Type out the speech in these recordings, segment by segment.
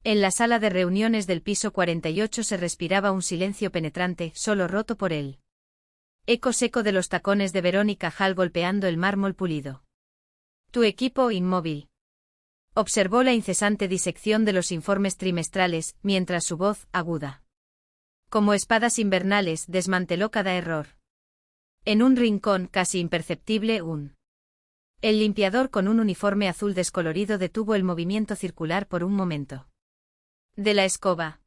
En la sala de reuniones del piso 48 se respiraba un silencio penetrante, solo roto por él. Eco seco de los tacones de Verónica Hall golpeando el mármol pulido. Tu equipo inmóvil. Observó la incesante disección de los informes trimestrales, mientras su voz, aguda como espadas invernales, desmanteló cada error. En un rincón casi imperceptible, el limpiador con un uniforme azul descolorido detuvo el movimiento circular por un momento. De la escoba.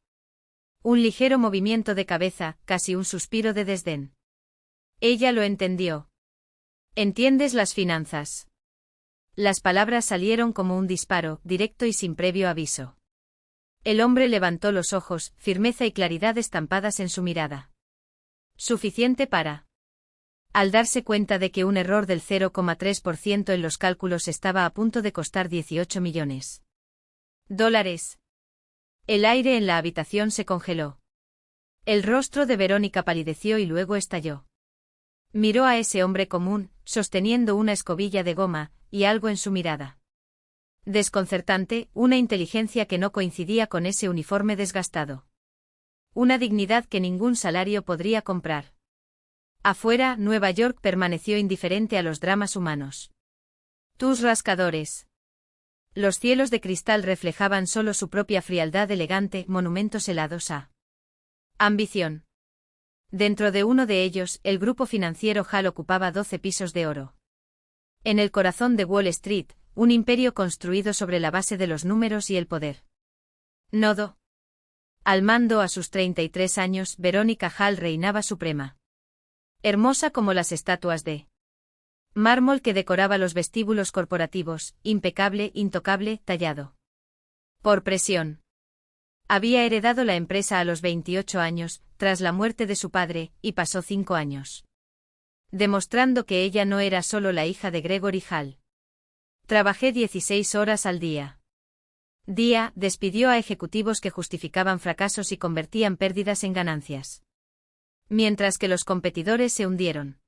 Un ligero movimiento de cabeza, casi un suspiro de desdén. Ella lo entendió. ¿Entiendes las finanzas? Las palabras salieron como un disparo, directo y sin previo aviso. El hombre levantó los ojos, firmeza y claridad estampadas en su mirada. Suficiente para. Al darse cuenta de que un error del 0,3% en los cálculos estaba a punto de costar 18 millones. $. El aire en la habitación se congeló. El rostro de Verónica palideció y luego estalló. Miró a ese hombre común, sosteniendo una escobilla de goma, y algo en su mirada. Desconcertante, una inteligencia que no coincidía con ese uniforme desgastado. Una dignidad que ningún salario podría comprar. Afuera, Nueva York permaneció indiferente a los dramas humanos. Tus rascadores. Los cielos de cristal reflejaban solo su propia frialdad elegante, monumentos helados a ambición. Dentro de uno de ellos, el grupo financiero Hall ocupaba 12 pisos de oro. En el corazón de Wall Street, un imperio construido sobre la base de los números y el poder. Nodo. Al mando a sus 33 años, Verónica Hall reinaba suprema. Hermosa como las estatuas de mármol que decoraba los vestíbulos corporativos, impecable, intocable, tallado. Por presión. Había heredado la empresa a los 28 años, tras la muerte de su padre, y pasó 5 años. Demostrando que ella no era solo la hija de Gregory Hall. Trabajé 16 horas al día. Despidió a ejecutivos que justificaban fracasos y convertían pérdidas en ganancias. Mientras que los competidores se hundieron.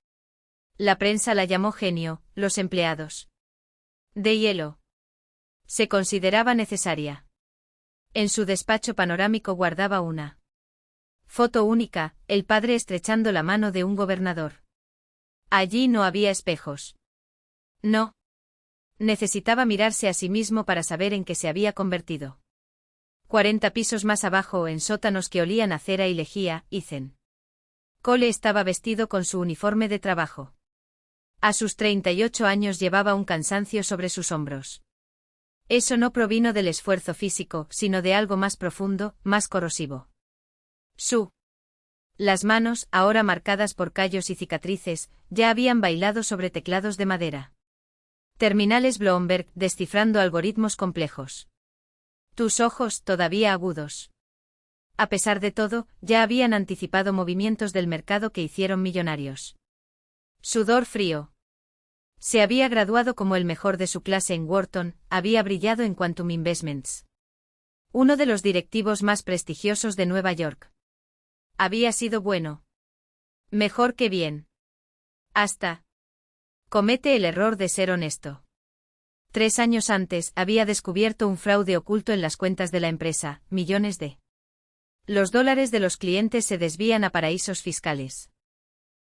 La prensa la llamó genio, los empleados. De hielo. Se consideraba necesaria. En su despacho panorámico guardaba una foto única, el padre estrechando la mano de un gobernador. Allí no había espejos. No. Necesitaba mirarse a sí mismo para saber en qué se había convertido. 40 pisos más abajo, en sótanos que olían a cera y lejía, Ethan Cole estaba vestido con su uniforme de trabajo. A sus 38 años llevaba un cansancio sobre sus hombros. Eso no provino del esfuerzo físico, sino de algo más profundo, más corrosivo. Las manos, ahora marcadas por callos y cicatrices, ya habían bailado sobre teclados de madera. Terminales Bloomberg, descifrando algoritmos complejos. Tus ojos, todavía agudos. A pesar de todo, ya habían anticipado movimientos del mercado que hicieron millonarios. Sudor frío. Se había graduado como el mejor de su clase en Wharton, había brillado en Quantum Investments. Uno de los directivos más prestigiosos de Nueva York. Había sido bueno. Mejor que bien. Hasta. Comete el error de ser honesto. 3 años antes, había descubierto un fraude oculto en las cuentas de la empresa, millones de los dólares de los clientes se desvían a paraísos fiscales.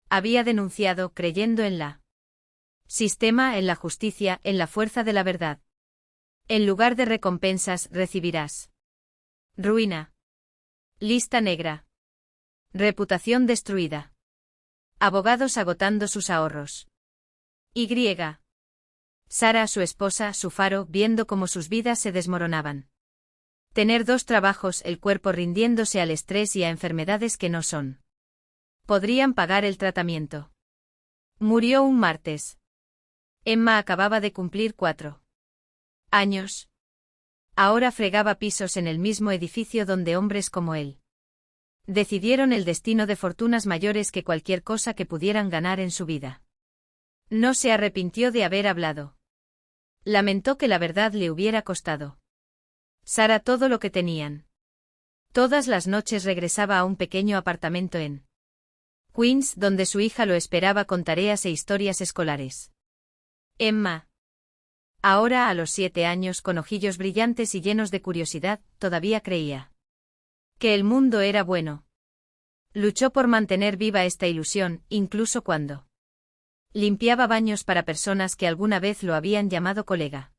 Había denunciado, creyendo en la sistema, en la justicia, en la fuerza de la verdad. En lugar de recompensas, recibirás ruina. Lista negra. Reputación destruida. Abogados agotando sus ahorros. Y. Sara, su esposa, su faro, viendo cómo sus vidas se desmoronaban. Tener 2 trabajos, el cuerpo rindiéndose al estrés y a enfermedades que no son. Podrían pagar el tratamiento. Murió un martes. Emma acababa de cumplir 4 años. Ahora fregaba pisos en el mismo edificio donde hombres como él decidieron el destino de fortunas mayores que cualquier cosa que pudieran ganar en su vida. No se arrepintió de haber hablado. Lamentó que la verdad le hubiera costado Sara todo lo que tenían. Todas las noches regresaba a un pequeño apartamento en Queens, donde su hija lo esperaba con tareas e historias escolares. Emma. Ahora, a los 7 años, con ojillos brillantes y llenos de curiosidad, todavía creía que el mundo era bueno. Luchó por mantener viva esta ilusión, incluso cuando limpiaba baños para personas que alguna vez lo habían llamado colega.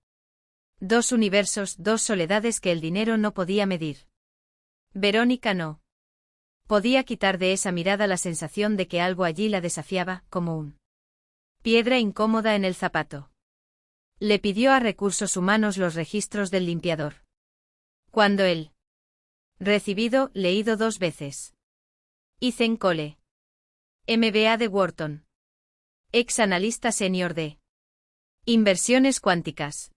Dos universos, dos soledades que el dinero no podía medir. Verónica no podía quitar de esa mirada la sensación de que algo allí la desafiaba, como una piedra incómoda en el zapato. Le pidió a Recursos Humanos los registros del limpiador. Cuando él recibido, leído 2 veces. Ethan Cole. MBA de Wharton. Ex analista senior de inversiones cuánticas.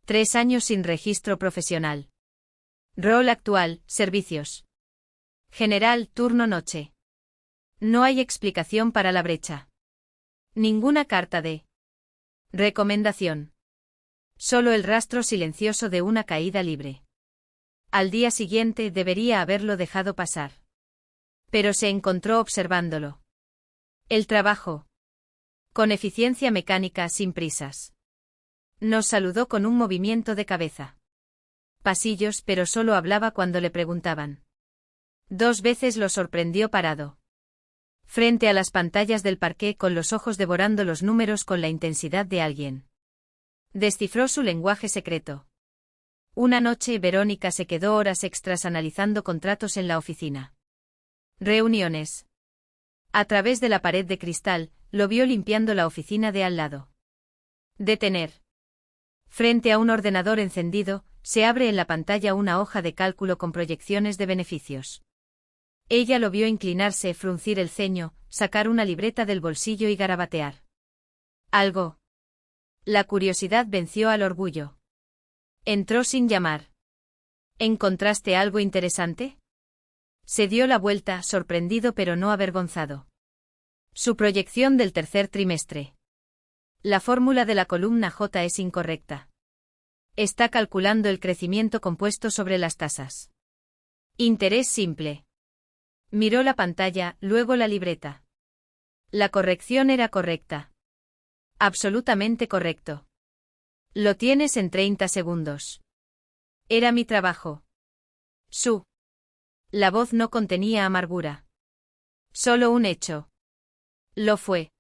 3 años sin registro profesional. Rol actual, servicios. General, turno noche. No hay explicación para la brecha. Ninguna carta de recomendación. Solo el rastro silencioso de una caída libre. Al día siguiente debería haberlo dejado pasar. Pero se encontró observándolo. El trabajo. Con eficiencia mecánica, sin prisas. Nos saludó con un movimiento de cabeza. Pasillos, pero solo hablaba cuando le preguntaban. 2 veces lo sorprendió parado frente a las pantallas del parqué, con los ojos devorando los números con la intensidad de alguien. Descifró su lenguaje secreto. Una noche Verónica se quedó horas extras analizando contratos en la oficina. Reuniones. A través de la pared de cristal, lo vio limpiando la oficina de al lado. Detener. Frente a un ordenador encendido, se abre en la pantalla una hoja de cálculo con proyecciones de beneficios. Ella lo vio inclinarse, fruncir el ceño, sacar una libreta del bolsillo y garabatear algo. La curiosidad venció al orgullo. Entró sin llamar. ¿Encontraste algo interesante? Se dio la vuelta, sorprendido pero no avergonzado. Su proyección del tercer trimestre. La fórmula de la columna J es incorrecta. Está calculando el crecimiento compuesto sobre las tasas. Interés simple. Miró la pantalla, luego la libreta. La corrección era correcta. Absolutamente correcto. Lo tienes en 30 segundos. Era mi trabajo. La voz no contenía amargura. Solo un hecho. Lo fue.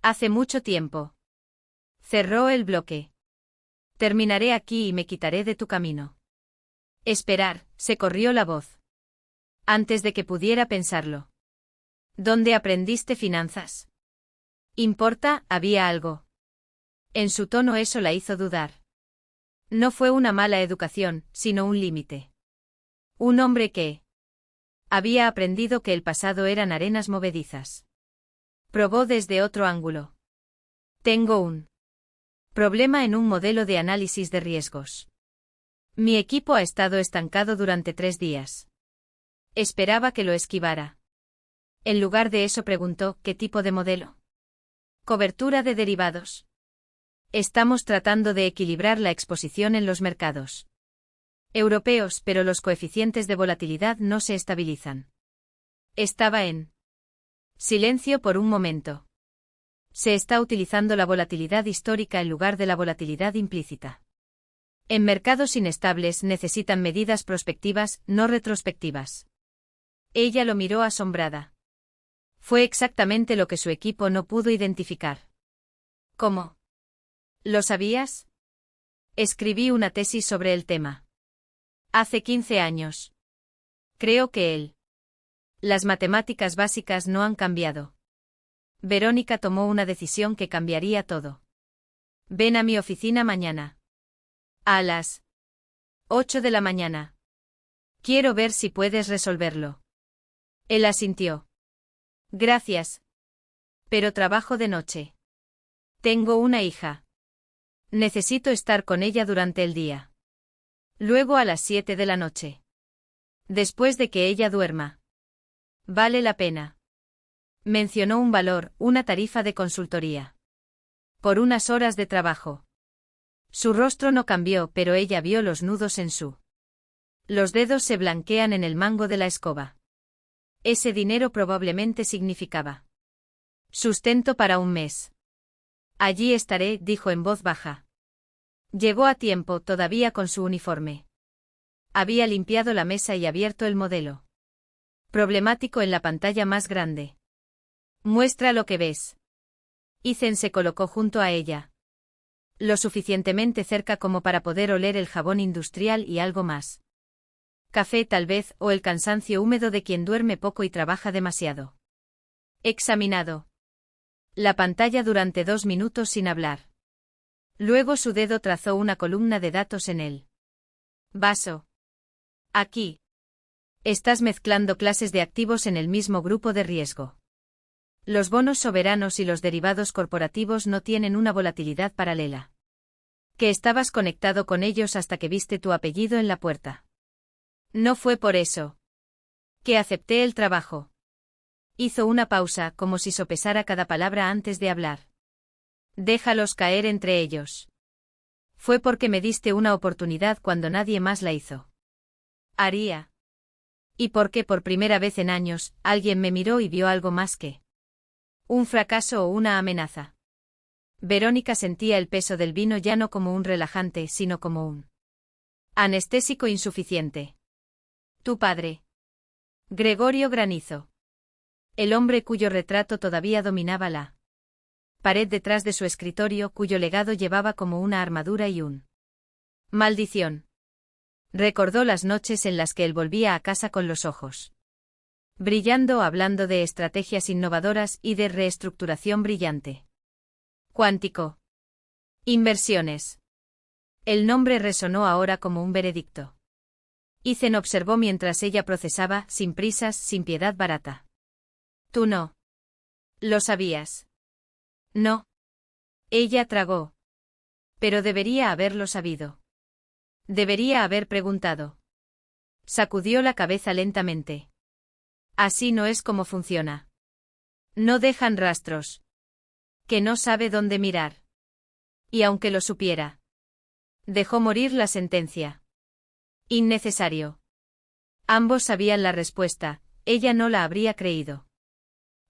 Hace mucho tiempo. Cerró el bloque. Terminaré aquí y me quitaré de tu camino. Esperar, se corrió la voz. Antes de que pudiera pensarlo. ¿Dónde aprendiste finanzas? ¿Importa? Había algo. En su tono eso la hizo dudar. No fue una mala educación, sino un límite. Un hombre que había aprendido que el pasado eran arenas movedizas. Probó desde otro ángulo. Tengo un problema en un modelo de análisis de riesgos. Mi equipo ha estado estancado durante 3 días. Esperaba que lo esquivara. En lugar de eso preguntó, ¿qué tipo de modelo? Cobertura de derivados. Estamos tratando de equilibrar la exposición en los mercados europeos, pero los coeficientes de volatilidad no se estabilizan. Estaba en silencio por un momento. Se está utilizando la volatilidad histórica en lugar de la volatilidad implícita. En mercados inestables necesitan medidas prospectivas, no retrospectivas. Ella lo miró asombrada. Fue exactamente lo que su equipo no pudo identificar. ¿Cómo? ¿Lo sabías? Escribí una tesis sobre el tema. Hace 15 años. Creo que las matemáticas básicas no han cambiado. Verónica tomó una decisión que cambiaría todo. Ven a mi oficina mañana. A las 8 de la mañana. Quiero ver si puedes resolverlo. Él asintió. Gracias. Pero trabajo de noche. Tengo una hija. Necesito estar con ella durante el día. Luego a las 7 de la noche. Después de que ella duerma. Vale la pena. Mencionó un valor, una tarifa de consultoría. Por unas horas de trabajo. Su rostro no cambió, pero ella vio los nudos en su. Los dedos se blanquean en el mango de la escoba. Ese dinero probablemente significaba sustento para un mes. Allí estaré, dijo en voz baja. Llegó a tiempo, todavía con su uniforme. Había limpiado la mesa y abierto el modelo. Problemático en la pantalla más grande. Muestra lo que ves. Ethan se colocó junto a ella. Lo suficientemente cerca como para poder oler el jabón industrial y algo más. Café tal vez, o el cansancio húmedo de quien duerme poco y trabaja demasiado. Examinado la pantalla durante 2 minutos sin hablar. Luego su dedo trazó una columna de datos en el vaso. Aquí. Estás mezclando clases de activos en el mismo grupo de riesgo. Los bonos soberanos y los derivados corporativos no tienen una volatilidad paralela. Que estabas conectado con ellos hasta que viste tu apellido en la puerta. No fue por eso. Que acepté el trabajo. Hizo una pausa, como si sopesara cada palabra antes de hablar. Déjalos caer entre ellos. Fue porque me diste una oportunidad cuando nadie más la hizo. Haría. Y porque por primera vez en años, alguien me miró y vio algo más que un fracaso o una amenaza. Verónica sentía el peso del vino ya no como un relajante, sino como un anestésico insuficiente. Tu padre. Gregorio Granizo. El hombre cuyo retrato todavía dominaba la pared detrás de su escritorio, cuyo legado llevaba como una armadura y un maldición. Recordó las noches en las que él volvía a casa con los ojos brillando, hablando de estrategias innovadoras y de reestructuración brillante. Cuántico. Inversiones. El nombre resonó ahora como un veredicto. Ethan observó mientras ella procesaba, sin prisas, sin piedad barata. Tú no. Lo sabías. No. Ella tragó. Pero debería haberlo sabido. Debería haber preguntado. Sacudió la cabeza lentamente. Así no es como funciona. No dejan rastros. Que no sabe dónde mirar. Y aunque lo supiera. Dejó morir la sentencia. Innecesario. Ambos sabían la respuesta, ella no la habría creído.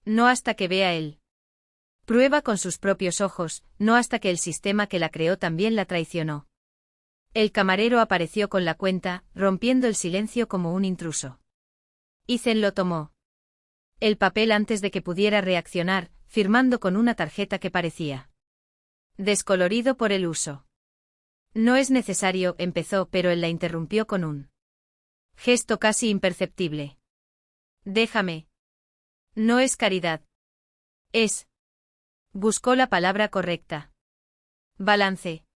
No hasta que vea él. Prueba con sus propios ojos, no hasta que el sistema que la creó también la traicionó. El camarero apareció con la cuenta, rompiendo el silencio como un intruso. Ethan lo tomó. El papel antes de que pudiera reaccionar, firmando con una tarjeta que parecía descolorido por el uso. No es necesario, empezó, pero él la interrumpió con un gesto casi imperceptible. Déjame. No es caridad. Es. Buscó la palabra correcta. Balance.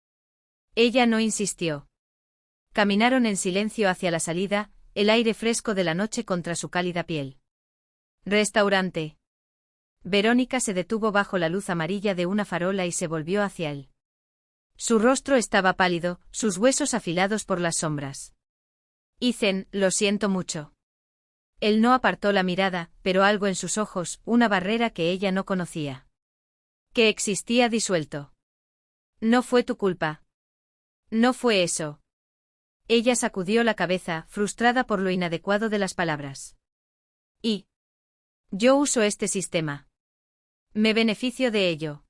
Ella no insistió. Caminaron en silencio hacia la salida, el aire fresco de la noche contra su cálida piel. Restaurante. Verónica se detuvo bajo la luz amarilla de una farola y se volvió hacia él. Su rostro estaba pálido, sus huesos afilados por las sombras. Ethan, lo siento mucho. Él no apartó la mirada, pero algo en sus ojos, una barrera que ella no conocía. Que existía disuelto. No fue tu culpa. No fue eso. Ella sacudió la cabeza, frustrada por lo inadecuado de las palabras. Y yo uso este sistema. Me beneficio de ello.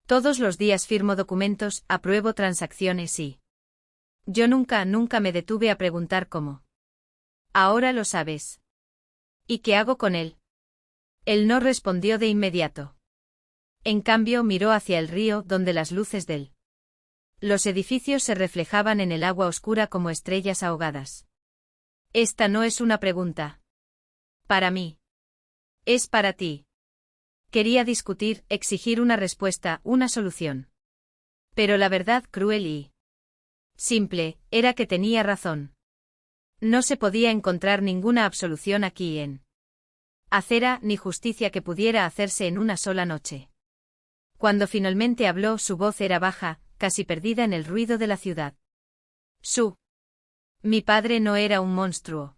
Todos los días firmo documentos, apruebo transacciones y yo nunca me detuve a preguntar cómo. Ahora lo sabes. ¿Y qué hago con él? Él no respondió de inmediato. En cambio miró hacia el río donde las luces los edificios se reflejaban en el agua oscura como estrellas ahogadas. Esta no es una pregunta. Para mí. Es para ti. Quería discutir, exigir una respuesta, una solución. Pero la verdad cruel y simple, era que tenía razón. No se podía encontrar ninguna absolución aquí en acera ni justicia que pudiera hacerse en una sola noche. Cuando finalmente habló, su voz era baja, casi perdida en el ruido de la ciudad. Mi padre no era un monstruo.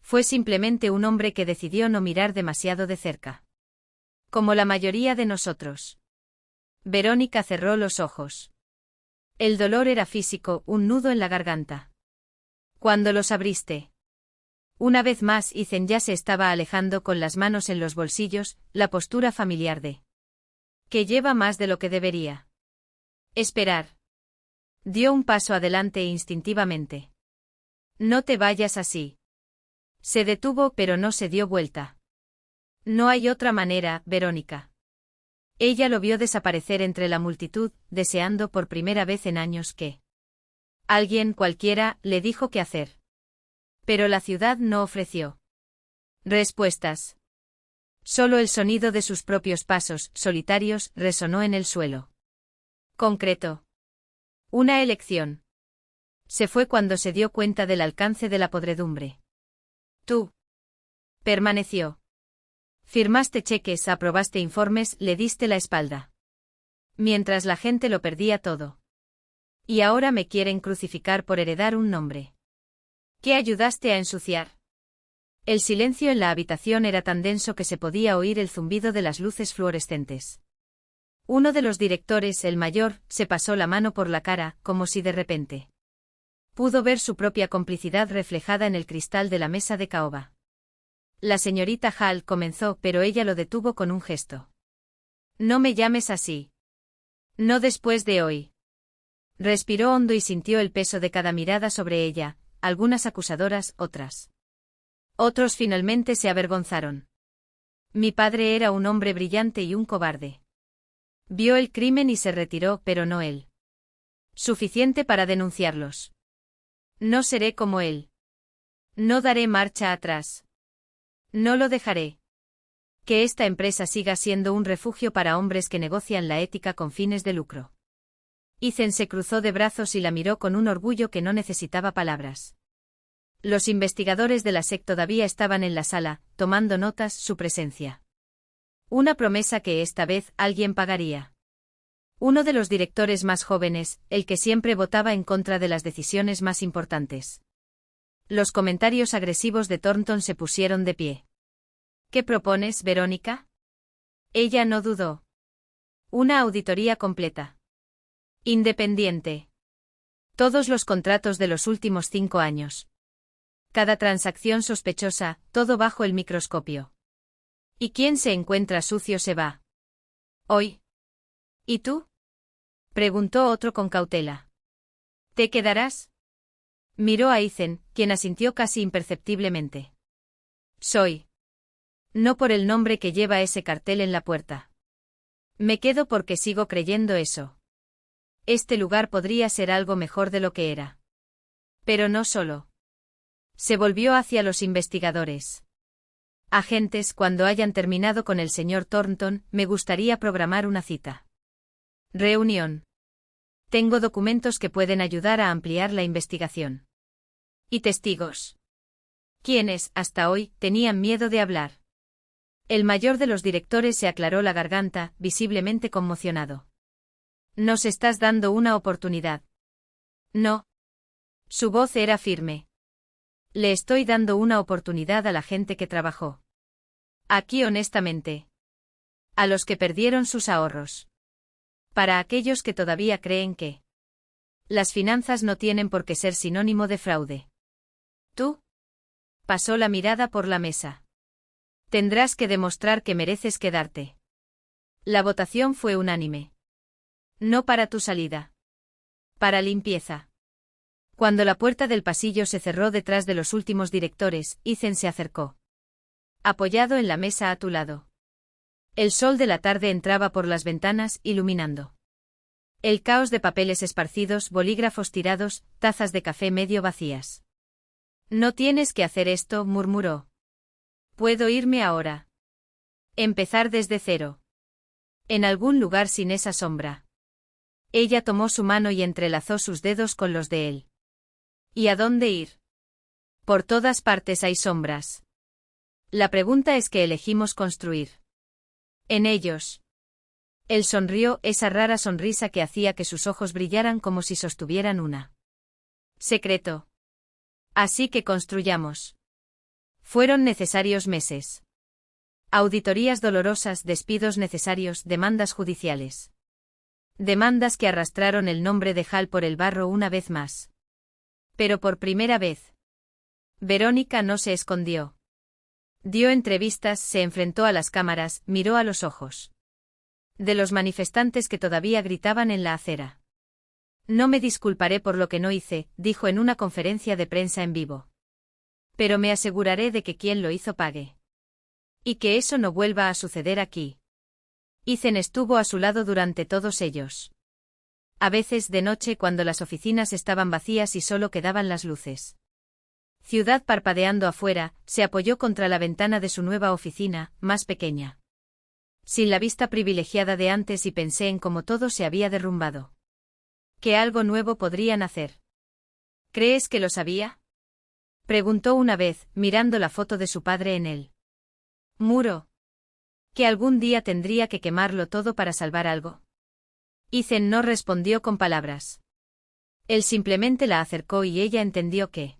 Fue simplemente un hombre que decidió no mirar demasiado de cerca. Como la mayoría de nosotros. Verónica cerró los ojos. El dolor era físico, un nudo en la garganta. Cuando los abriste. Una vez más Ethan ya se estaba alejando con las manos en los bolsillos, la postura familiar de que lleva más de lo que debería. Esperar. Dio un paso adelante instintivamente. No te vayas así. Se detuvo pero no se dio vuelta. No hay otra manera, Verónica. Ella lo vio desaparecer entre la multitud, deseando por primera vez en años que alguien cualquiera le dijo qué hacer. Pero la ciudad no ofreció respuestas. Solo el sonido de sus propios pasos, solitarios, resonó en el suelo. Concreto. Una elección. Se fue cuando se dio cuenta del alcance de la podredumbre. Tú. Permaneció. Firmaste cheques, aprobaste informes, le diste la espalda. Mientras la gente lo perdía todo. Y ahora me quieren crucificar por heredar un nombre. ¿Qué ayudaste a ensuciar? El silencio en la habitación era tan denso que se podía oír el zumbido de las luces fluorescentes. Uno de los directores, el mayor, se pasó la mano por la cara, como si de repente pudo ver su propia complicidad reflejada en el cristal de la mesa de caoba. La señorita Hall comenzó, pero ella lo detuvo con un gesto. No me llames así. No después de hoy. Respiró hondo y sintió el peso de cada mirada sobre ella, algunas acusadoras, otras. Otros finalmente se avergonzaron. Mi padre era un hombre brillante y un cobarde. Vio el crimen y se retiró, pero no él. Suficiente para denunciarlos. No seré como él. No daré marcha atrás. No lo dejaré. Que esta empresa siga siendo un refugio para hombres que negocian la ética con fines de lucro. Ethan se cruzó de brazos y la miró con un orgullo que no necesitaba palabras. Los investigadores de la SEC todavía estaban en la sala, tomando notas, su presencia. Una promesa que esta vez alguien pagaría. Uno de los directores más jóvenes, el que siempre votaba en contra de las decisiones más importantes. Los comentarios agresivos de Thornton se pusieron de pie. ¿Qué propones, Verónica? Ella no dudó. Una auditoría completa. Independiente. Todos los contratos de los últimos 5 años. Cada transacción sospechosa, todo bajo el microscopio. ¿Y quien se encuentra sucio se va? Hoy. ¿Y tú? Preguntó otro con cautela. ¿Te quedarás? Miró a Ethan, quien asintió casi imperceptiblemente. Soy. No por el nombre que lleva ese cartel en la puerta. Me quedo porque sigo creyendo eso. Este lugar podría ser algo mejor de lo que era. Pero no solo. Se volvió hacia los investigadores. Agentes, cuando hayan terminado con el señor Thornton, me gustaría programar una cita. Reunión. Tengo documentos que pueden ayudar a ampliar la investigación. Y testigos. Quienes, hasta hoy, tenían miedo de hablar. El mayor de los directores se aclaró la garganta, visiblemente conmocionado. Nos estás dando una oportunidad. No. Su voz era firme. Le estoy dando una oportunidad a la gente que trabajó. Aquí honestamente. A los que perdieron sus ahorros. Para aquellos que todavía creen que las finanzas no tienen por qué ser sinónimo de fraude. ¿Tú? Pasó la mirada por la mesa. Tendrás que demostrar que mereces quedarte. La votación fue unánime. No para tu salida. Para limpieza. Cuando la puerta del pasillo se cerró detrás de los últimos directores, Ethan se acercó. Apoyado en la mesa a tu lado. El sol de la tarde entraba por las ventanas, iluminando. El caos de papeles esparcidos, bolígrafos tirados, tazas de café medio vacías. No tienes que hacer esto, murmuró. Puedo irme ahora. Empezar desde cero. En algún lugar sin esa sombra. Ella tomó su mano y entrelazó sus dedos con los de él. ¿Y a dónde ir? Por todas partes hay sombras. La pregunta es qué elegimos construir. En ellos. Él sonrió, esa rara sonrisa que hacía que sus ojos brillaran como si sostuvieran una secreto. Así que construyamos. Fueron necesarios meses. Auditorías dolorosas, despidos necesarios, demandas judiciales. Demandas que arrastraron el nombre de Hall por el barro una vez más. Pero por primera vez. Verónica no se escondió. Dio entrevistas, se enfrentó a las cámaras, miró a los ojos de los manifestantes que todavía gritaban en la acera. No me disculparé por lo que no hice, dijo en una conferencia de prensa en vivo. Pero me aseguraré de que quien lo hizo pague. Y que eso no vuelva a suceder aquí. Ethan estuvo a su lado durante todos ellos. A veces de noche cuando las oficinas estaban vacías y solo quedaban las luces. Ciudad parpadeando afuera, se apoyó contra la ventana de su nueva oficina, más pequeña. Sin la vista privilegiada de antes, y pensé en cómo todo se había derrumbado. ¿Qué algo nuevo podrían hacer? ¿Crees que lo sabía? Preguntó una vez, mirando la foto de su padre en el muro. ¿Que algún día tendría que quemarlo todo para salvar algo? Ethan no respondió con palabras. Él simplemente la acercó y ella entendió que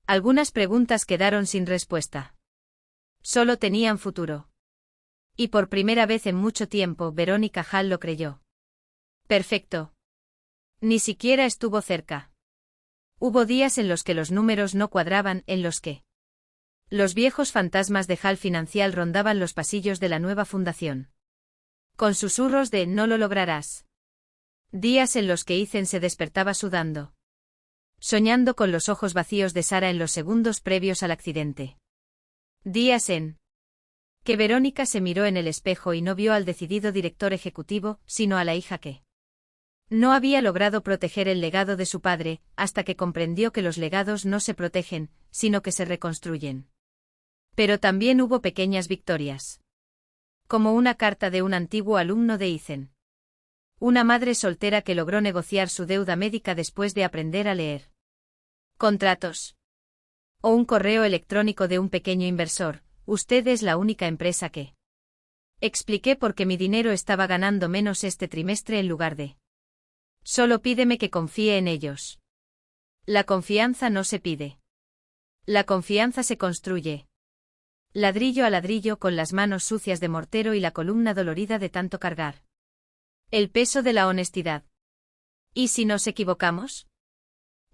algunas preguntas quedaron sin respuesta. Solo tenían futuro. Y por primera vez en mucho tiempo, Verónica Hall lo creyó. Perfecto. Ni siquiera estuvo cerca. Hubo días en los que los números no cuadraban, en los que los viejos fantasmas de Hall Financial rondaban los pasillos de la nueva fundación. Con susurros de «no lo lograrás». Días en los que Ethan se despertaba sudando. Soñando con los ojos vacíos de Sara en los segundos previos al accidente. Días en que Verónica se miró en el espejo y no vio al decidido director ejecutivo, sino a la hija que no había logrado proteger el legado de su padre, hasta que comprendió que los legados no se protegen, sino que se reconstruyen. Pero también hubo pequeñas victorias. Como una carta de un antiguo alumno de Ethan. Una madre soltera que logró negociar su deuda médica después de aprender a leer contratos. O un correo electrónico de un pequeño inversor: usted es la única empresa que expliqué porque mi dinero estaba ganando menos este trimestre en lugar de. Solo pídeme que confíe en ellos. La confianza no se pide. La confianza se construye. Ladrillo a ladrillo, con las manos sucias de mortero y la columna dolorida de tanto cargar. El peso de la honestidad. ¿Y si nos equivocamos?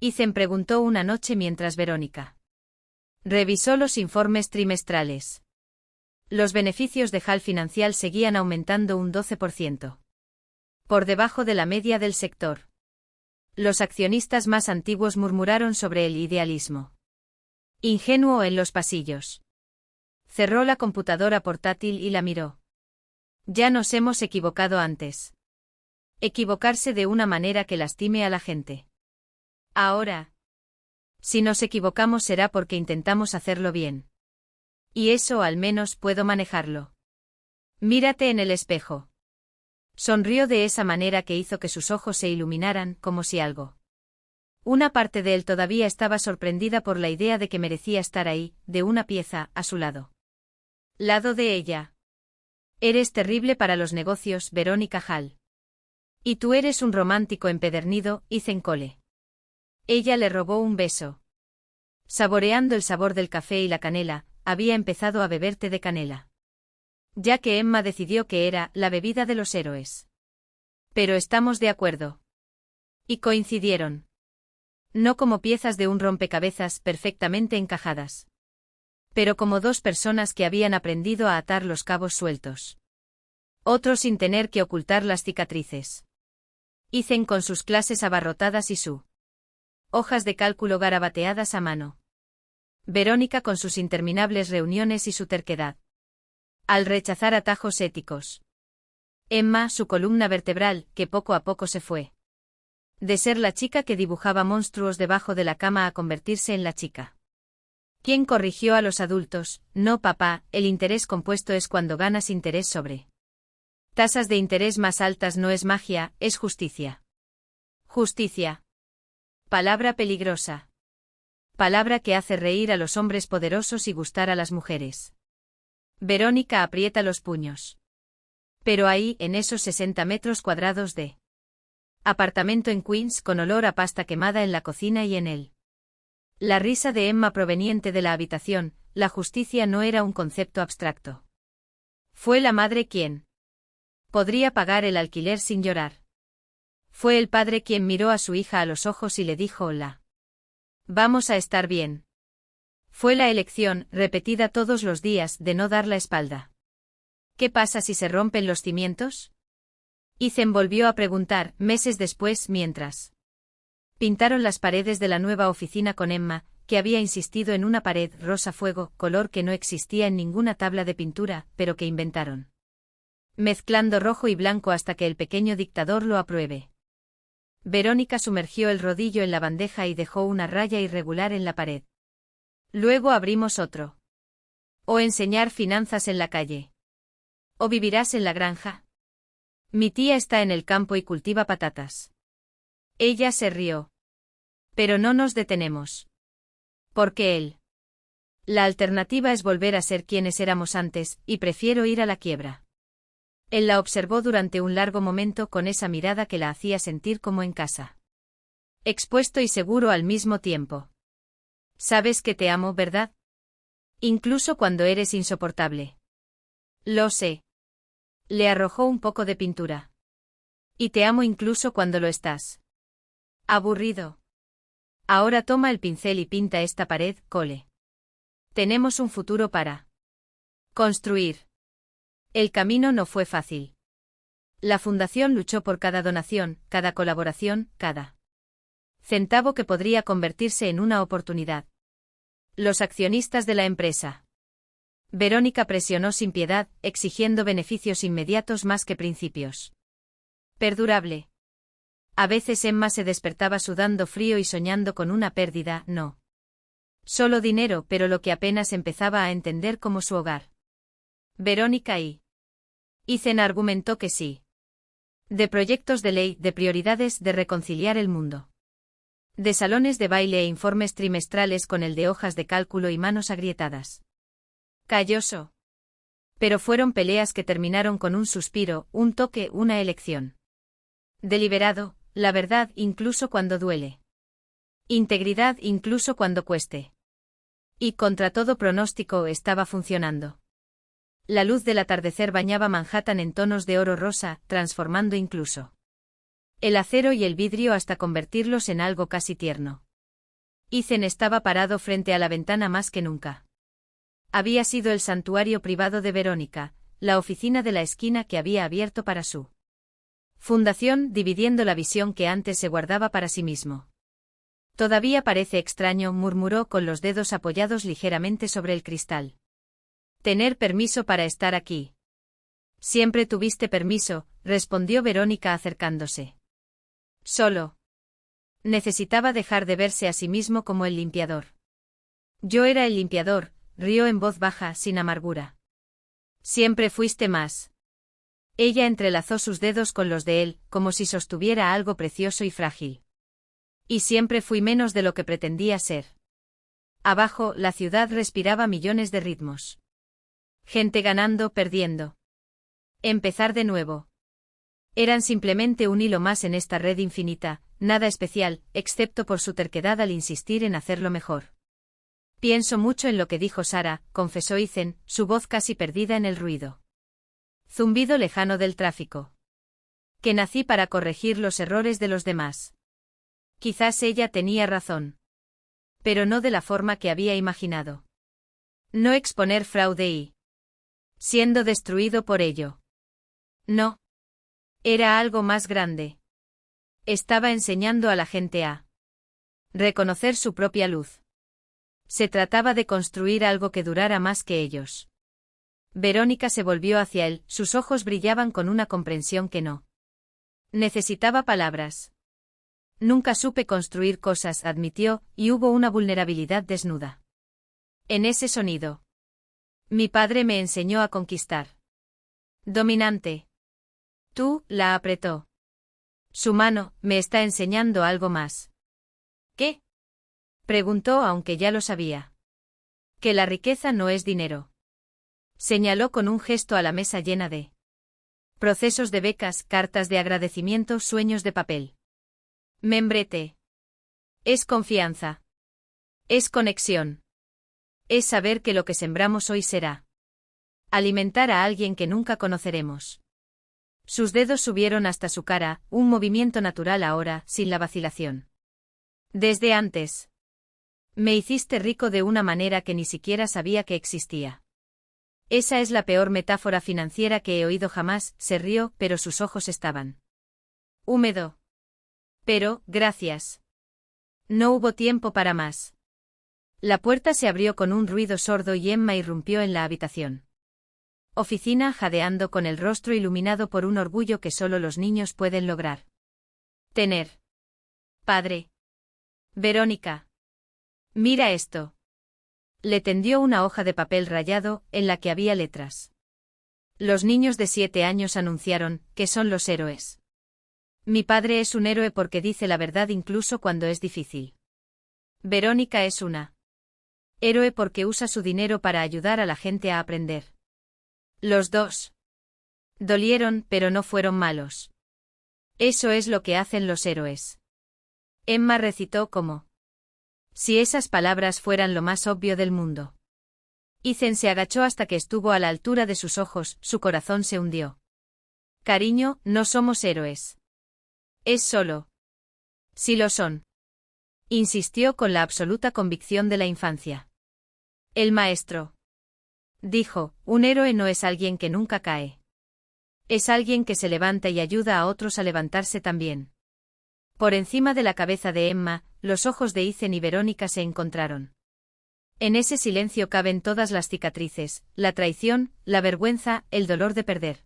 Ethan preguntó una noche mientras Verónica revisó los informes trimestrales. Los beneficios de Hall Financial seguían aumentando un 12%. Por debajo de la media del sector. Los accionistas más antiguos murmuraron sobre el idealismo ingenuo en los pasillos. Cerró la computadora portátil y la miró. Ya nos hemos equivocado antes. Equivocarse de una manera que lastime a la gente. Ahora, si nos equivocamos será porque intentamos hacerlo bien. Y eso al menos puedo manejarlo. Mírate en el espejo. Sonrió de esa manera que hizo que sus ojos se iluminaran, como si algo. Una parte de él todavía estaba sorprendida por la idea de que merecía estar ahí, de una pieza, a su lado. Lado de ella. Eres terrible para los negocios, Verónica Hall. Y tú eres un romántico empedernido, Ethan Cole. Ella le robó un beso. Saboreando el sabor del café y la canela, había empezado a beber té de canela. Ya que Emma decidió que era la bebida de los héroes. Pero estamos de acuerdo. Y coincidieron. No como piezas de un rompecabezas perfectamente encajadas. Pero como dos personas que habían aprendido a atar los cabos sueltos. Otro sin tener que ocultar las cicatrices. Ethan con sus clases abarrotadas y su hojas de cálculo garabateadas a mano. Verónica con sus interminables reuniones y su terquedad. Al rechazar atajos éticos. Emma, su columna vertebral, que poco a poco se fue. De ser la chica que dibujaba monstruos debajo de la cama a convertirse en la chica. ¿Quién corrigió a los adultos? No, papá, el interés compuesto es cuando ganas interés sobre tasas de interés más altas. No es magia, es justicia. Justicia. Palabra peligrosa. Palabra que hace reír a los hombres poderosos y gustar a las mujeres. Verónica aprieta los puños. Pero ahí, en esos 60 metros cuadrados de apartamento en Queens, con olor a pasta quemada en la cocina y en él. La risa de Emma proveniente de la habitación, la justicia no era un concepto abstracto. Fue la madre quien podría pagar el alquiler sin llorar. Fue el padre quien miró a su hija a los ojos y le dijo hola. Vamos a estar bien. Fue la elección, repetida todos los días, de no dar la espalda. ¿Qué pasa si se rompen los cimientos? Ethan volvió a preguntar, meses después, mientras pintaron las paredes de la nueva oficina con Emma, que había insistido en una pared rosa fuego, color que no existía en ninguna tabla de pintura, pero que inventaron, mezclando rojo y blanco hasta que el pequeño dictador lo apruebe. Verónica sumergió el rodillo en la bandeja y dejó una raya irregular en la pared. Luego abrimos otro. O enseñar finanzas en la calle. O vivirás en la granja. Mi tía está en el campo y cultiva patatas. Ella se rió. Pero no nos detenemos. Porque él. La alternativa es volver a ser quienes éramos antes, y prefiero ir a la quiebra. Él la observó durante un largo momento con esa mirada que la hacía sentir como en casa. Expuesto y seguro al mismo tiempo. Sabes que te amo, ¿verdad? Incluso cuando eres insoportable. Lo sé. Le arrojó un poco de pintura. Y te amo incluso cuando lo estás. Aburrido. Ahora toma el pincel y pinta esta pared, Cole. Tenemos un futuro para construir. El camino no fue fácil. La fundación luchó por cada donación, cada colaboración, cada centavo que podría convertirse en una oportunidad. Los accionistas de la empresa. Verónica presionó sin piedad, exigiendo beneficios inmediatos más que principios. Perdurable. A veces Emma se despertaba sudando frío y soñando con una pérdida, no solo dinero, pero lo que apenas empezaba a entender como su hogar. Verónica y Ethan argumentó que sí. De proyectos de ley, de prioridades, de reconciliar el mundo. De salones de baile e informes trimestrales con el de hojas de cálculo y manos agrietadas. Calloso. Pero fueron peleas que terminaron con un suspiro, un toque, una elección. Deliberado, la verdad incluso cuando duele. Integridad incluso cuando cueste. Y contra todo pronóstico estaba funcionando. La luz del atardecer bañaba Manhattan en tonos de oro rosa, transformando incluso el acero y el vidrio hasta convertirlos en algo casi tierno. Ethan estaba parado frente a la ventana más que nunca. Había sido el santuario privado de Verónica, la oficina de la esquina que había abierto para su fundación, dividiendo la visión que antes se guardaba para sí mismo. Todavía parece extraño, murmuró con los dedos apoyados ligeramente sobre el cristal. Tener permiso para estar aquí. Siempre tuviste permiso, respondió Verónica acercándose. Solo necesitaba dejar de verse a sí mismo como el limpiador. Yo era el limpiador, rió en voz baja, sin amargura. Siempre fuiste más. Ella entrelazó sus dedos con los de él, como si sostuviera algo precioso y frágil. Y siempre fui menos de lo que pretendía ser. Abajo, la ciudad respiraba millones de ritmos. Gente ganando, perdiendo. Empezar de nuevo. Eran simplemente un hilo más en esta red infinita, nada especial, excepto por su terquedad al insistir en hacerlo mejor. Pienso mucho en lo que dijo Sara, confesó Ethan, su voz casi perdida en el ruido. Zumbido lejano del tráfico. Que nací para corregir los errores de los demás. Quizás ella tenía razón. Pero no de la forma que había imaginado. No exponer fraude y siendo destruido por ello. No. Era algo más grande. Estaba enseñando a la gente a reconocer su propia luz. Se trataba de construir algo que durara más que ellos. Verónica se volvió hacia él, sus ojos brillaban con una comprensión que no necesitaba palabras. Nunca supe construir cosas, admitió, y hubo una vulnerabilidad desnuda en ese sonido. Mi padre me enseñó a conquistar. Dominante. Tú, la apretó. Su mano, me está enseñando algo más. ¿Qué? Preguntó aunque ya lo sabía. Que la riqueza no es dinero. Señaló con un gesto a la mesa llena de procesos de becas, cartas de agradecimiento, sueños de papel. Membrete. Es confianza. Es conexión. Es saber que lo que sembramos hoy será alimentar a alguien que nunca conoceremos. Sus dedos subieron hasta su cara, un movimiento natural ahora, sin la vacilación. Desde antes. Me hiciste rico de una manera que ni siquiera sabía que existía. Esa es la peor metáfora financiera que he oído jamás, se rió, pero sus ojos estaban húmedo. Pero, gracias. No hubo tiempo para más. La puerta se abrió con un ruido sordo y Emma irrumpió en la habitación. Oficina jadeando con el rostro iluminado por un orgullo que solo los niños pueden lograr. Tener. Padre. Verónica. Mira esto. Le tendió una hoja de papel rayado, en la que había letras. Los niños de 7 años anunciaron que son los héroes. Mi padre es un héroe porque dice la verdad incluso cuando es difícil. Verónica es una héroe porque usa su dinero para ayudar a la gente a aprender. Los dos dolieron, pero no fueron malos. Eso es lo que hacen los héroes. Emma recitó como si esas palabras fueran lo más obvio del mundo. Ethan se agachó hasta que estuvo a la altura de sus ojos, su corazón se hundió. Cariño, no somos héroes. Es solo. Sí lo son. Insistió con la absoluta convicción de la infancia. El maestro dijo, un héroe no es alguien que nunca cae. Es alguien que se levanta y ayuda a otros a levantarse también. Por encima de la cabeza de Emma, los ojos de Ethan y Verónica se encontraron. En ese silencio caben todas las cicatrices, la traición, la vergüenza, el dolor de perder.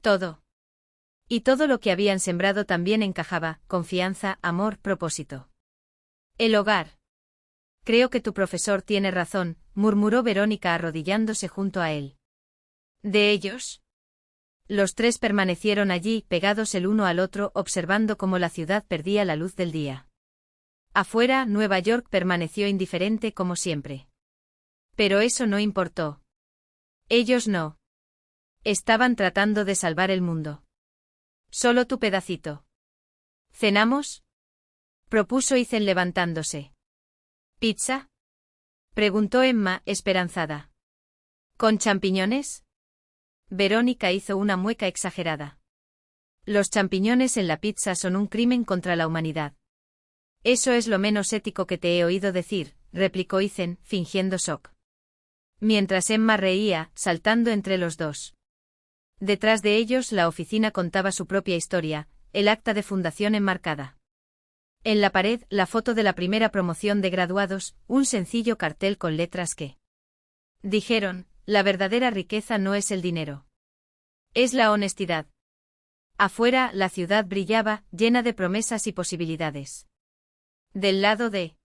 Todo. Y todo lo que habían sembrado también encajaba, confianza, amor, propósito. El hogar. Creo que tu profesor tiene razón, murmuró Verónica arrodillándose junto a él. ¿De ellos? Los tres permanecieron allí, pegados el uno al otro, observando cómo la ciudad perdía la luz del día. Afuera, Nueva York permaneció indiferente como siempre. Pero eso no importó. Ellos no. Estaban tratando de salvar el mundo. Solo tu pedacito. ¿Cenamos? Propuso Ethan levantándose. ¿Pizza? Preguntó Emma, esperanzada. ¿Con champiñones? Verónica hizo una mueca exagerada. Los champiñones en la pizza son un crimen contra la humanidad. Eso es lo menos ético que te he oído decir, replicó Ethan, fingiendo shock. Mientras Emma reía, saltando entre los dos. Detrás de ellos la oficina contaba su propia historia, el acta de fundación enmarcada. En la pared, la foto de la primera promoción de graduados, un sencillo cartel con letras que dijeron, la verdadera riqueza no es el dinero. Es la honestidad. Afuera, la ciudad brillaba, llena de promesas y posibilidades. Del lado de...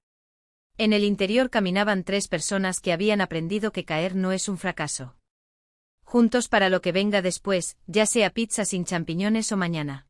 En el interior caminaban 3 personas que habían aprendido que caer no es un fracaso. Juntos para lo que venga después, ya sea pizza sin champiñones o mañana.